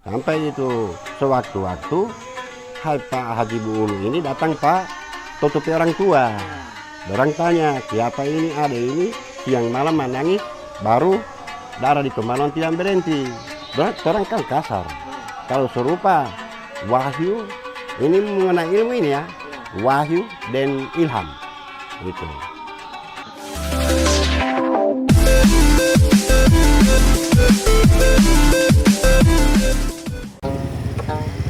Sampai itu sewaktu-waktu Pak Haji Buulu ini datang Pak tutupi orang tua. Orang tanya, siapa ini ada ini siang malam menangis, baru darah di kemaluan tidak berhenti. Orang kan kasar. Kalau serupa wahyu, ini mengenai ilmu ini ya, wahyu dan ilham. Gitu.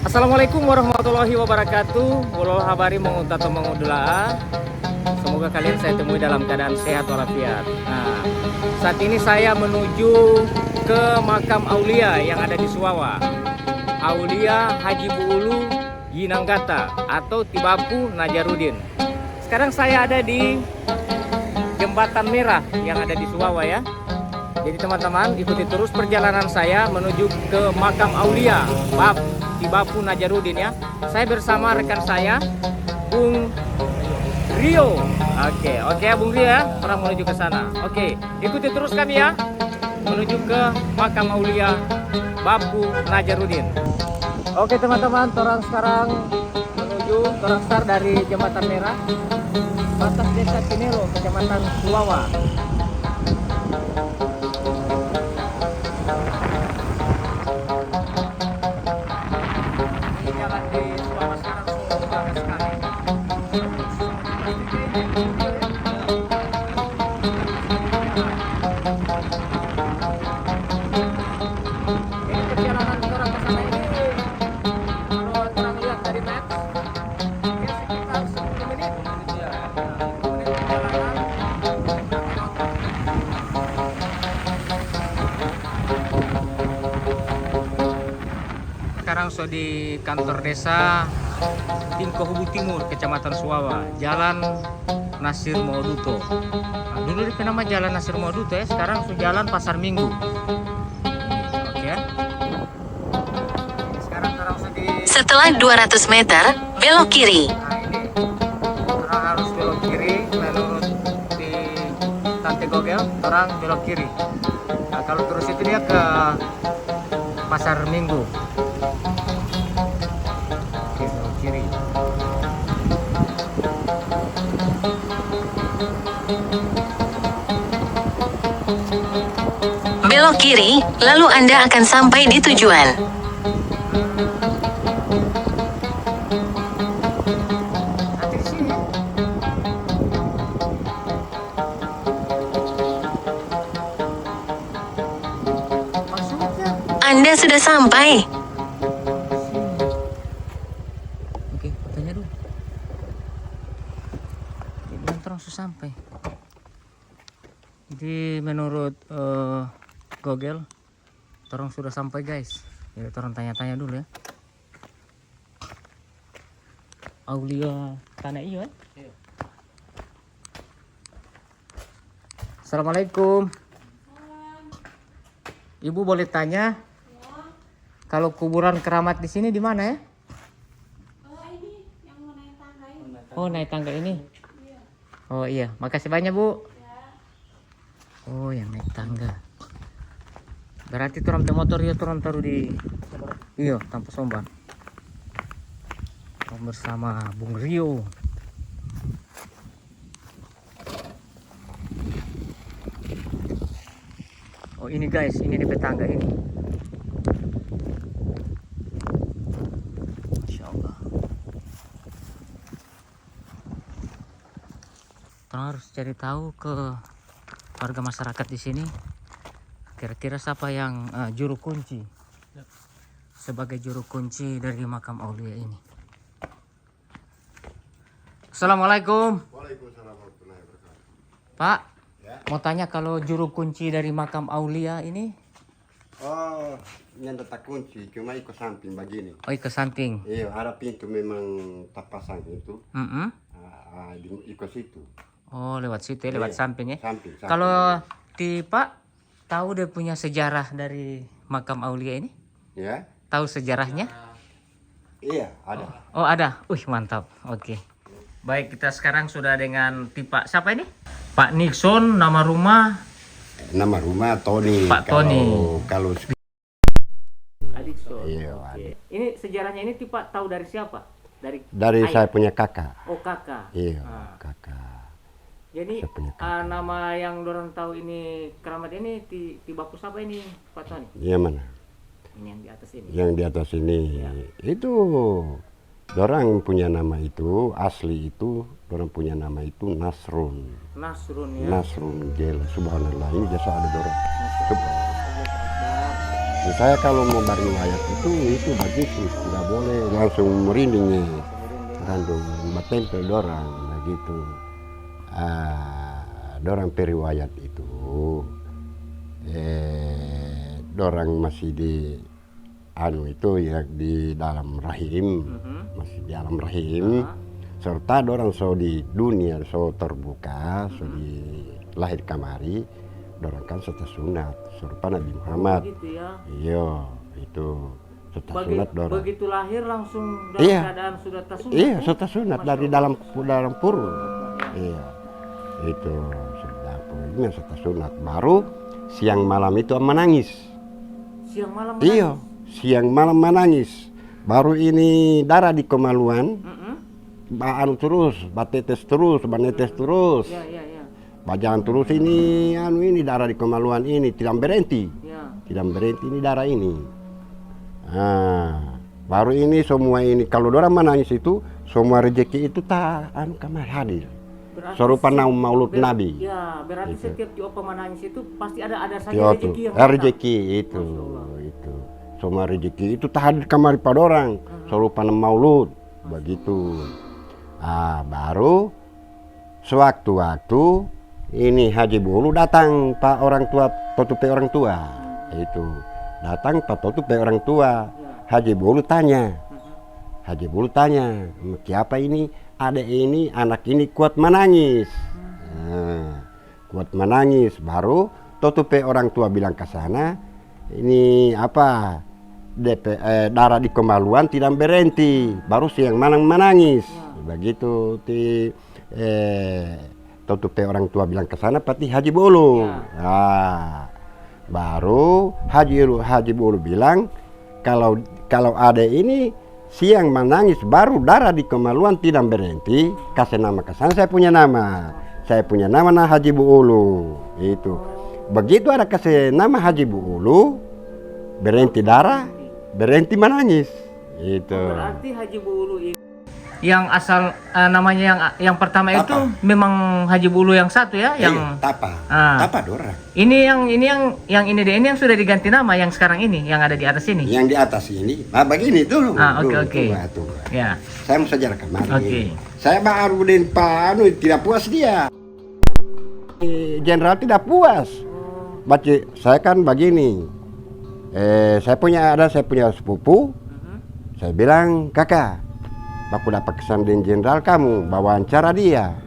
Assalamualaikum warahmatullahi wabarakatuh. Walau habari mengutato mengudulaa. Semoga kalian saya temui dalam keadaan sehat walafiat. Nah, saat ini saya menuju ke makam Aulia yang ada di Suwawa. Aulia Haji Buulu Yinanggata atau Tibapu Najarudin. Sekarang saya ada di Jembatan Merah yang ada di Suwawa ya. Jadi teman-teman ikuti terus perjalanan saya menuju ke makam Aulia Tibapu Najarudin ya. Saya bersama rekan saya Bung Rio. Oke Bung Rio ya, orang menuju ke sana. Oke, ikuti terus kami ya menuju ke makam Aulia Bapu Najarudin. Oke teman-teman, orang sekarang menuju start dari Jembatan Merah, batas Desa Kinero, Kecamatan Suwawa. Ini jalan di Suwawa sekarang sungguh bagus sekali. Ini perjalanan orang ke sana ini, kalau orang lihat dari maps, ya sekitar 10 menit. 10 menit perjalanan. Sekarang sudah di kantor desa Tingkohubu Timur, Kecamatan Suwawa, Jalan Nasir Moduto. Nah, dulu nama Jalan Nasir Moduto ya, sekarang sudah Jalan Pasar Minggu. Oke ya. Sekarang orang sudah di. Setelah 200 meter, belok kiri. Nah ini orang harus belok kiri menurut di Tante Gogel, orang belok kiri. Nah kalau terus itu dia ke Pasar Minggu. Oke, belok kiri. Belok kiri, lalu Anda akan sampai di tujuan. Nanti di sini. Maksudnya? Anda sudah sampai. Oke, tanya dulu. Dia bilang terus sampai. Jadi menurut Google, terong sudah sampai guys. Ya, terong tanya-tanya dulu ya. Aulia Tanah Iyo ya? Iya. Assalamualaikum. Ibu boleh tanya? Kalau kuburan keramat di sini di mana ya? Ini yang mau naik tangga ini. Oh, naik tangga ini. Oh iya, makasih banyak Bu. Oh, yang naik tangga. Berarti turun motor ya, turun taruh di iya, tanpa somban. Bersama Bung Rio. Oh, ini guys, ini di tangga ini. Masya Allah. Kita harus cari tahu ke warga masyarakat di sini. Kira-kira siapa yang juru kunci sebagai juru kunci dari makam Aulia ini. Assalamualaikum. Waalaikumsalam warahmatullahi wabarakatuh. Pak, Ya. mau tanya kalau juru kunci dari makam Aulia ini? Oh, yang letak kunci cuma ikut samping begini. Oh, ke samping. Iya, ada pintu memang terpasang itu. Mm-mm. Ikut situ. Oh, lewat situ ya, lewat Iya, samping ya. samping. Kalau di Pak tahu dia punya sejarah dari makam Aulia ini? Ya, Tahu sejarahnya? iya ada. Oh, ada. Mantap. Oke. Baik, kita sekarang sudah dengan Pak siapa ini? Pak Nixon, nama rumah Nama rumah Tony. Pak Tony. Kalau Adikson. iya, Iya, Oke. adik. Ini sejarahnya ini Pak tahu dari siapa? Dari ayah? saya punya kakak. Oh, kakak. Iya, Ah. kakak. Jadi Saya punya kakak. nama yang dorang tahu ini keramat ini di Bapus apa ini Pak Tony? Iya mana? Ini yang di atas ini. Yang di atas ini Ya. itu dorang punya nama itu asli itu dorang punya nama itu Nasrun. Nasrun ya. Nasrun Jel. Subhanallah ini jasa ada dorang. Subhanallah. Akbar. Dan saya kalau mau beriwayat itu begitu tidak boleh langsung merinding nih. Random batempel dorang begitu. Dorang periwayat itu dorang masih di itu ya di dalam rahim, masih di dalam rahim, serta dorang so di dunia so terbuka, so di lahir kamari, dorang kan serta sunat serupa Nabi Muhammad. Gitu ya. Iya itu serta sunat dorang. Begitu lahir langsung dalam Iya. keadaan sudah tersunat. Iya, ya? serta sunat dari dalam purun. Iya, itu sudah purunnya serta sunat. Baru siang malam itu menangis. Siang malam. Iya, siang malam menangis. Baru ini darah di kemaluan, anu terus, batetes terus, banetes terus, Ya, ya, ya. bajaan terus ini, anu ini darah di kemaluan ini tidak berhenti, Ya. tidak berhenti ini darah ini. Baru ini semua ini kalau orang menangis itu semua rezeki itu tak anu kamar hadir. Berarti Serupa maulud Nabi. Ya, berarti Gitu. setiap tiap menangis itu pasti ada saja Iya tuh, rezeki yang datang. rezeki itu. Semua rezeki itu tak hadir kamar pada orang. Serupa maulud begitu. Baru sewaktu-waktu ini Haji Bulu datang Pak orang tua, tutup orang tua. Itu datang Pak tutup orang tua. Haji Bulu tanya. Haji Bulu tanya, "Siapa ini? Adik ini, anak ini kuat menangis." Kuat menangis. Baru tutup orang tua bilang ke sana, "Ini apa? Darah di kemaluan tidak berhenti, baru siang malam menangis." Begitu tutup orang tua bilang ke sana pasti Haji Bulu. Baru Haji Bulu bilang kalau ada ini siang menangis baru darah di kemaluan tidak berhenti, kasih nama ke sana, saya punya nama Haji Bulu. Itu begitu ada kasih nama Haji Bulu berhenti darah, berhenti menangis. Itu Berarti Haji Bulu ini yang asal namanya yang pertama itu memang Haji Bulu yang satu ya, yang Tapa dorang. ini yang sudah diganti nama yang sekarang ini yang ada di atas ini. Yang di atas ini, begini dulu. Oke. Tunggu. Ya. Saya mau sejarah kemarin. Oke. Saya baru dan Pak tidak puas dia. Jenderal tidak puas. Baca, saya kan begini. Saya punya sepupu. Saya bilang, "Kakak, aku dapat kesan dengan jenderal kamu, bawa wawancara dia.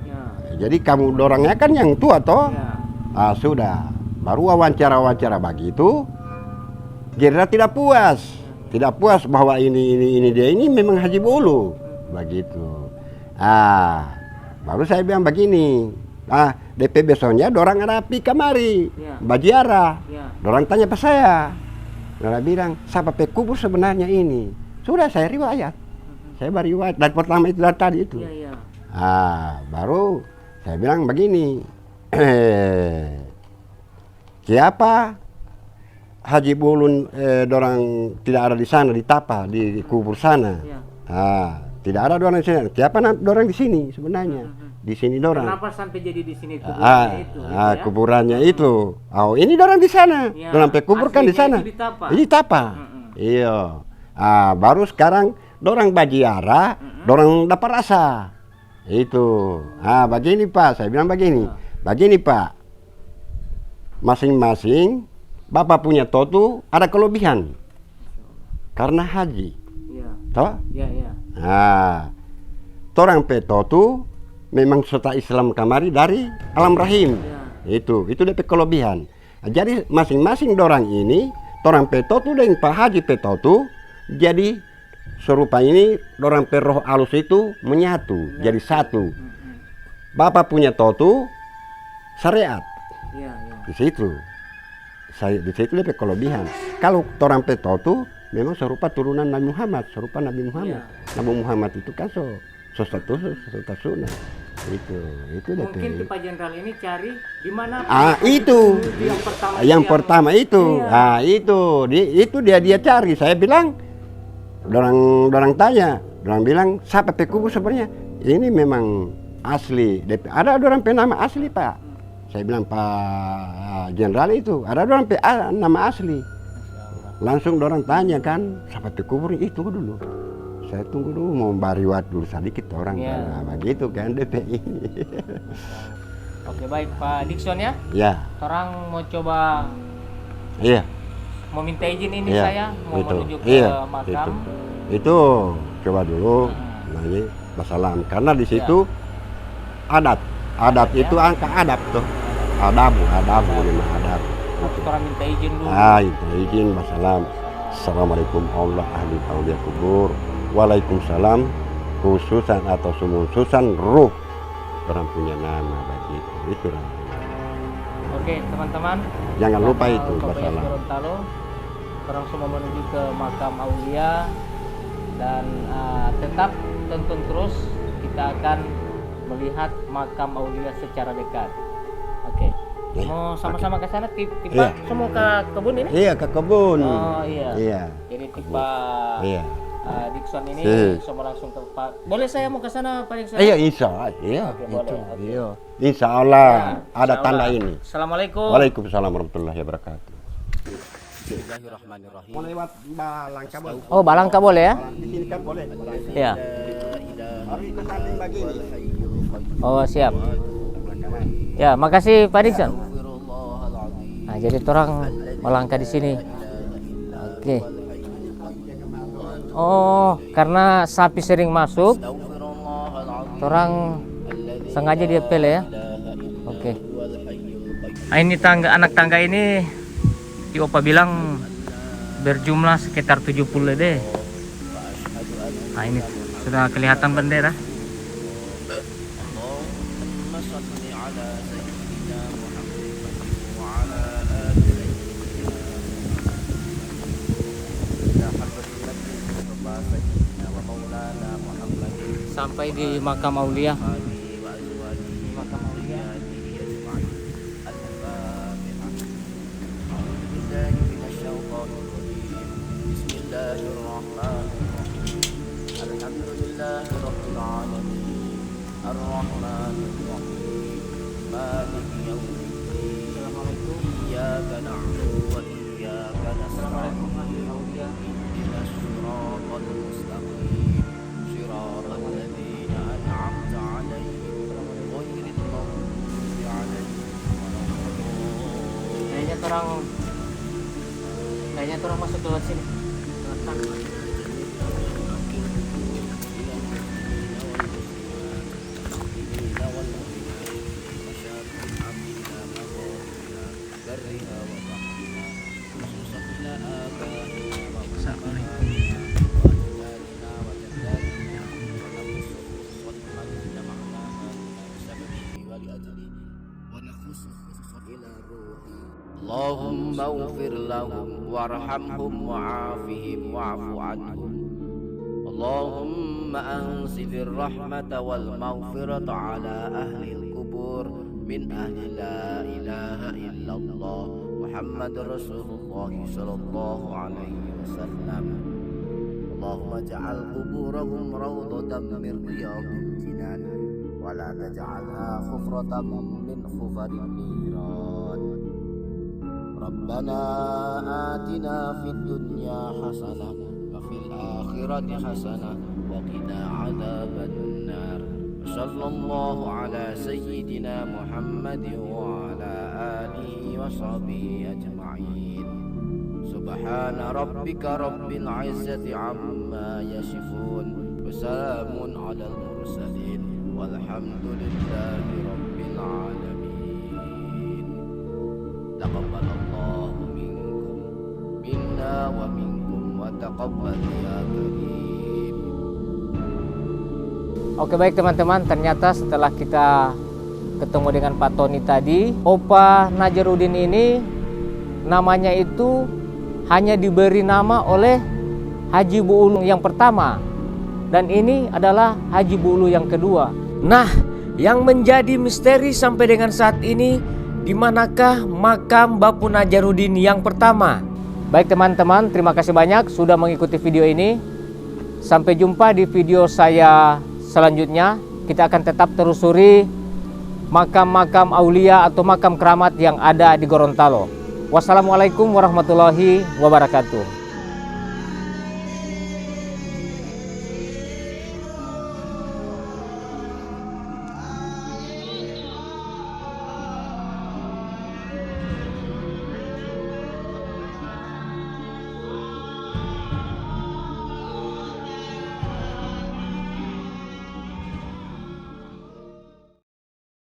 Jadi kamu dorangnya kan yang tua toh." Sudah. Baru wawancara begitu. Jenderal tidak puas bahwa ini dia ini memang Haji Bulu. Begitu. Baru saya bilang begini. DP besoknya dorang rapi kamari, bajiara. Dorang tanya ke saya. Dorang bilang, "Siapa pekubur sebenarnya ini?" Sudah saya riwayat. Saya beriwayat dan pertama itu dari tadi itu. Baru saya bilang begini. Siapa Haji Bulu dorang tidak ada di sana, di Tapa, di kubur sana. Tidak ada dorang di sini. Siapa dorang di sini sebenarnya? Di sini dorang. Kenapa sampai jadi di sini kuburannya itu? Kuburannya itu. Ini dorang di sana. Dorang kuburkan di sana. Di Tapa. Iya. Baru sekarang dorang bajiara, dorang dapat rasa. Itu. Begini Pak, saya bilang begini. Begini Pak. Masing-masing Bapak punya totu ada kelebihan. Karena haji. Toh? Torang pe totu memang serta Islam kamari dari alam rahim. Itu DP kelebihan. Jadi masing-masing dorang ini, torang pe totu dan Pak Haji pe totu, jadi serupa ini dorang pe roh alus itu menyatu, jadi satu. Bapak punya totu syariat. Di situ DP kelebihan. Kalau torang pe totu memang serupa turunan Nabi Muhammad, serupa Nabi Muhammad. Nabi Muhammad itu kan sesuatu sunnah. Itu Mungkin Pak Jenderal ini cari di mana? Itu yang pertama itu. Iya. Itu dia cari. Saya bilang, orang tanya, orang bilang siapa pekubu sebenarnya? Ini memang asli. Ada orang penama asli Pak. Saya bilang Pak Jenderal itu ada orang nama asli. Langsung orang tanya kan, siapa kubur itu dulu. Saya tunggu dulu mau bariwat dulu sedikit orang begitu kan DPI. Oke baik Pak Dikson ya. Ya. Orang mau coba. Iya. Mau minta izin ini Iya, saya mau itu. menuju ke Iya, makam. Itu coba dulu nanya masalah karena di situ adat itu angka adab tuh. Adabu lima adab. Orang minta izin dulu. Itu izin masalah. Assalamualaikum Allah ahli aulia kubur. Waalaikumsalam khususan atau sumususan ruh. Orang punya nama begitu. Itu Oke teman-teman. Jangan lupa itu Bapak masalah. Gorontalo, orang semua menuju ke makam Aulia dan tetap tonton terus. Kita akan melihat makam Aulia secara dekat. Oke. Ya, Mau sama-sama ke sana tiba Iya. semua ke kebun ini? Iya ke kebun. Oh iya. Iya. Jadi tiba Iya. Dikson ini semua langsung ke Pak. Boleh saya mau ke sana Pak Dikson? Iya insya Allah. Iya. Oke, boleh. Oke. Iya. Insya Allah Ya, ada insya tanda Allah. ini. Assalamualaikum. Waalaikumsalam warahmatullahi wabarakatuh. Mau lewat Balangka boleh? Oh Balangka boleh ya? Di sini kan boleh. Iya. Harus ke samping begini. Oh siap. Ya, makasih Pak Dikson. Nah, jadi orang melangkah di sini. Oke. Oh, karena sapi sering masuk, orang sengaja dia pele ya. Oke. Nah, ini anak tangga ini, si Opa bilang berjumlah sekitar 70 deh. Nah, ini sudah kelihatan bendera. Sampai di makam Aulia. Kayaknya orang masuk lewat sini. اللهم اغفر لهم وارحمهم وعافهم واعف عنهم اللهم أنزل الرحمة والمغفرة على أهل القبور من أهل لا إله إلا الله محمد رسول الله صلى الله عليه وسلم اللهم اجعل قبورهم روضة من رياض الجنان ولا تجعلها حفرة من حفر النيران ربنا آتنا في الدنيا حسنة وفي الآخرة حسنة وقنا عذاب النار صلى الله على سيدنا محمد وعلى آله وصحبه أجمعين سبحان ربك رب العزة عما يصفون وسلام على المرسلين والحمد لله رب العالمين تقبل الله منكم منا ومنكم وتقبل يا كريم. Oke baik teman-teman, ternyata setelah kita ketemu dengan Pak Tony tadi, Opa Najarudin ini namanya itu hanya diberi nama oleh Haji Buulu yang pertama, dan ini adalah Haji Buulu yang kedua. Nah, yang menjadi misteri sampai dengan saat ini, di manakah makam Bapu Najarudin yang pertama? Baik teman-teman, terima kasih banyak sudah mengikuti video ini. Sampai jumpa di video saya selanjutnya. Kita akan tetap telusuri makam-makam aulia atau makam keramat yang ada di Gorontalo. Wassalamualaikum warahmatullahi wabarakatuh.